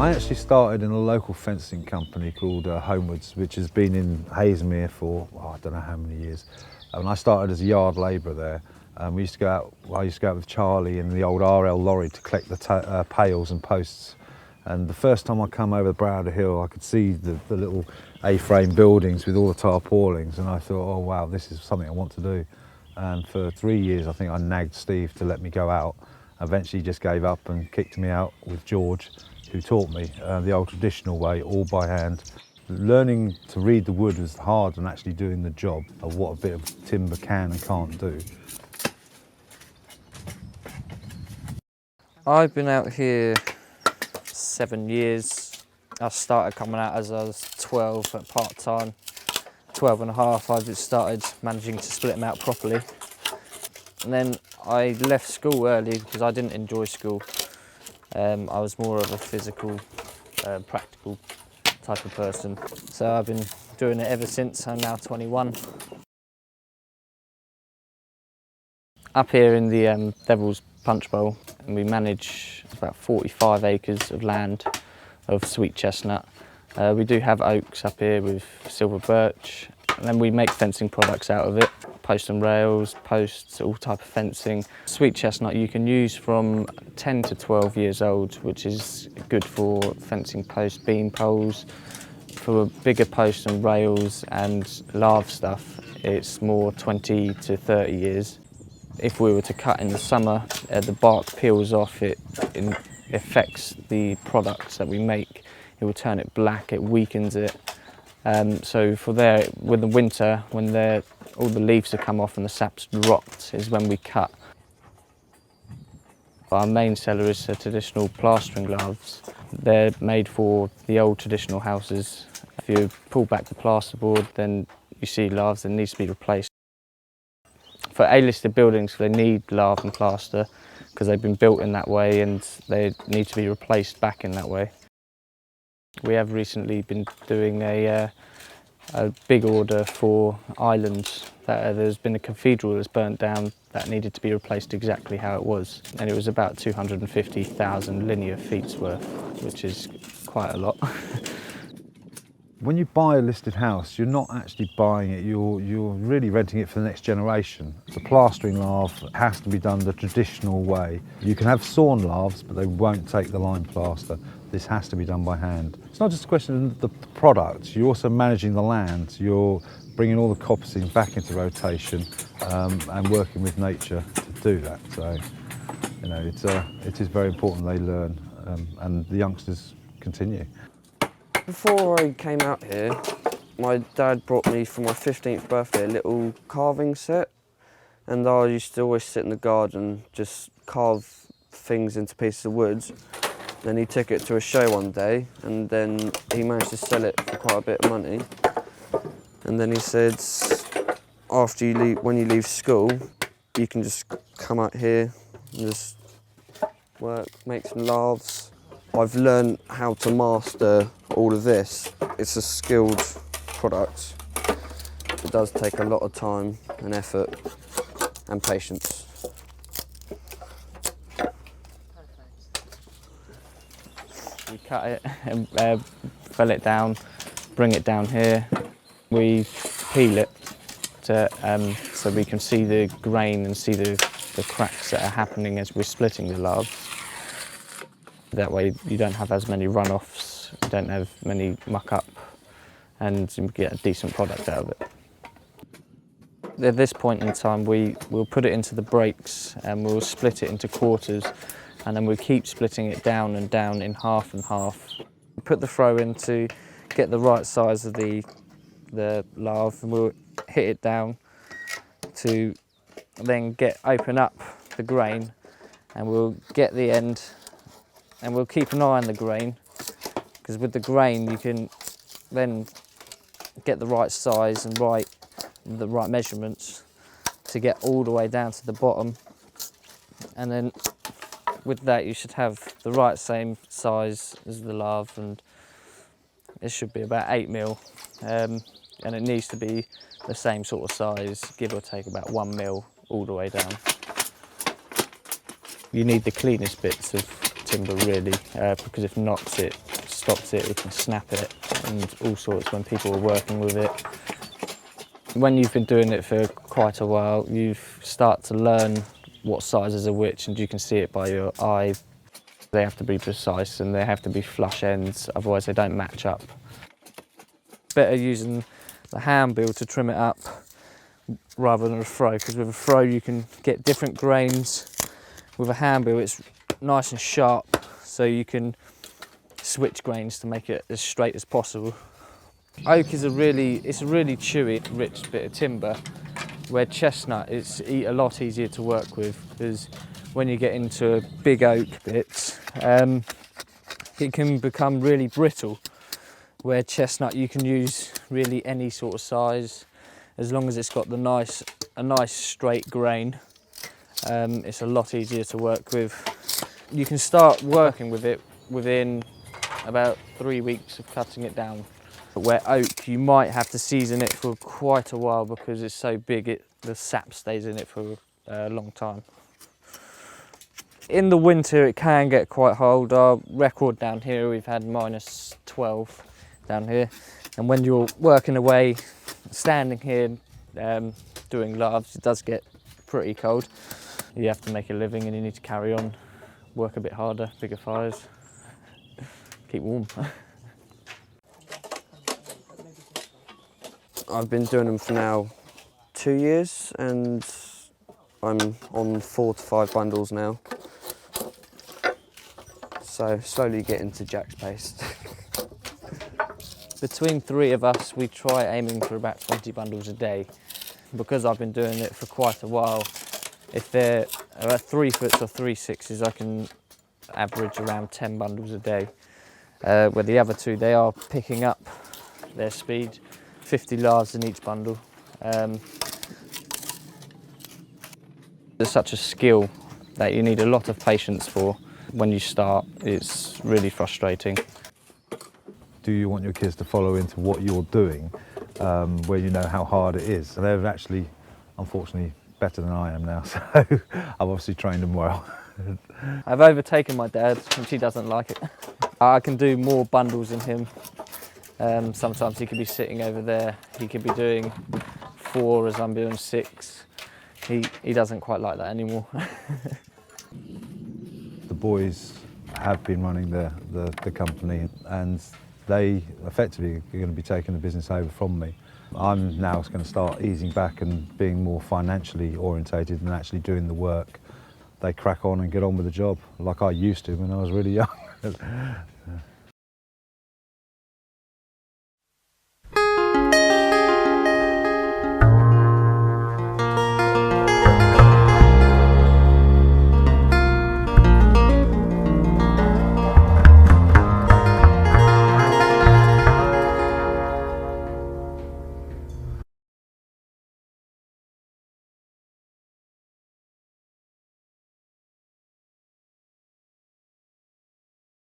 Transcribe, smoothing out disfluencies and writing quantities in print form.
I actually started in a local fencing company called Homewards, which has been in Hayesmere for, I don't know how many years. And I started as a yard labourer there. I used to go out with Charlie in the old RL lorry to collect the pails and posts. And the first time I come over the brow of the hill, I could see the little A-frame buildings with all the tarpaulins, and I thought, oh wow, this is something I want to do. And for 3 years, I think I nagged Steve to let me go out. Eventually he just gave up and kicked me out with George, who taught me the old traditional way, all by hand. Learning to read the wood was hard than actually doing the job of what a bit of timber can and can't do. I've been out here 7 years. I started coming out as I was 12 at part-time. 12 and a half, I just started managing to split them out properly. And then I left school early because I didn't enjoy school. I was more of a physical, practical type of person. So I've been doing it ever since. I'm now 21. Up here in the Devil's Punch Bowl, and we manage about 45 acres of land of sweet chestnut. We do have oaks up here with silver birch, and then we make fencing products out of it. Post and rails, posts, all type of fencing. Sweet chestnut you can use from 10 to 12 years old, which is good for fencing posts, beam poles. For bigger posts and rails and lath stuff, it's more 20 to 30 years. If we were to cut in the summer, the bark peels off, it affects the products that we make. It will turn it black, it weakens it. So for there, with the winter, when all the leaves have come off and the sap's dropped, is when we cut. Our main seller is traditional plastering laths. They're made for the old traditional houses. If you pull back the plasterboard, then you see laths that need to be replaced. For A-listed buildings, they need lath and plaster because they've been built in that way and they need to be replaced back in that way. We have recently been doing a big order for Ireland. There's been a cathedral that's burnt down that needed to be replaced exactly how it was, and it was about 250,000 linear feet's worth, which is quite a lot. When you buy a listed house, you're not actually buying it, you're really renting it for the next generation. The plastering lath has to be done the traditional way. You can have sawn laths, but they won't take the lime plaster. This has to be done by hand. It's not just a question of the product, you're also managing the land. You're bringing all the coppicing back into rotation and working with nature to do that. So, you know, it is very important they learn and the youngsters continue. Before I came out here, my dad brought me for my 15th birthday a little carving set, and I used to always sit in the garden, just carve things into pieces of wood. Then he took it to a show one day, and then he managed to sell it for quite a bit of money. And then he said, after you leave, when you leave school, you can just come out here and just work, make some laths. I've learned how to master all of this. It's a skilled product. It does take a lot of time and effort and patience. We cut it and fell it down, bring it down here. We peel it so we can see the grain and see the cracks that are happening as we're splitting the laths. That way you don't have as many runoffs, you don't have many muck up, and you get a decent product out of it. At this point in time, we'll put it into the breaks and we'll split it into quarters, and then we'll keep splitting it down and down in half and half. Put the throw in to get the right size of the lath, and we'll hit it down to then open up the grain, and we'll get the end. And we'll keep an eye on the grain, because with the grain you can then get the right size and the right measurements to get all the way down to the bottom. And then with that you should have the right same size as the lath, and it should be about 8mm, and it needs to be the same sort of size, give or take about 1mm all the way down. You need the cleanest bits of timber really, because if not it stops it, it can snap it and all sorts when people are working with it. When you've been doing it for quite a while, you start to learn what sizes are which, and you can see it by your eye. They have to be precise and they have to be flush ends, otherwise they don't match up. It's better using the hand bill to trim it up rather than a throw, because with a throw you can get different grains. With a hand bill it's nice and sharp, so you can switch grains to make it as straight as possible. Oak is a really chewy, rich bit of timber, where chestnut is a lot easier to work with, because when you get into big oak bits, it can become really brittle, where chestnut you can use really any sort of size, as long as it's got a nice straight grain. It's a lot easier to work with. You can start working with it within about 3 weeks of cutting it down. Where oak, you might have to season it for quite a while because it's so big, the sap stays in it for a long time. In the winter it can get quite cold. Our record down here, we've had -12 down here. And when you're working away, standing here, doing laths, it does get pretty cold. You have to make a living and you need to carry on, work a bit harder, bigger fires, keep warm. I've been doing them for now 2 years, and I'm on 4 to 5 bundles now. So slowly getting to Jack's pace. Between 3 of us, we try aiming for about 20 bundles a day. Because I've been doing it for quite a while, if they're about 3 foots or 3/6s, I can average around 10 bundles a day. Where the other 2, they are picking up their speed, 50 laths in each bundle. There's such a skill that you need a lot of patience for. When you start, it's really frustrating. Do you want your kids to follow into what you're doing, where you know how hard it is? And they're actually, unfortunately, better than I am now, so I've obviously trained them well. I've overtaken my dad, and he doesn't like it. I can do more bundles than him. Sometimes he could be sitting over there, he could be doing 4 as I'm doing 6. He doesn't quite like that anymore. The boys have been running the company, and they effectively are going to be taking the business over from me. I'm now going to start easing back and being more financially orientated and actually doing the work. They crack on and get on with the job like I used to when I was really young.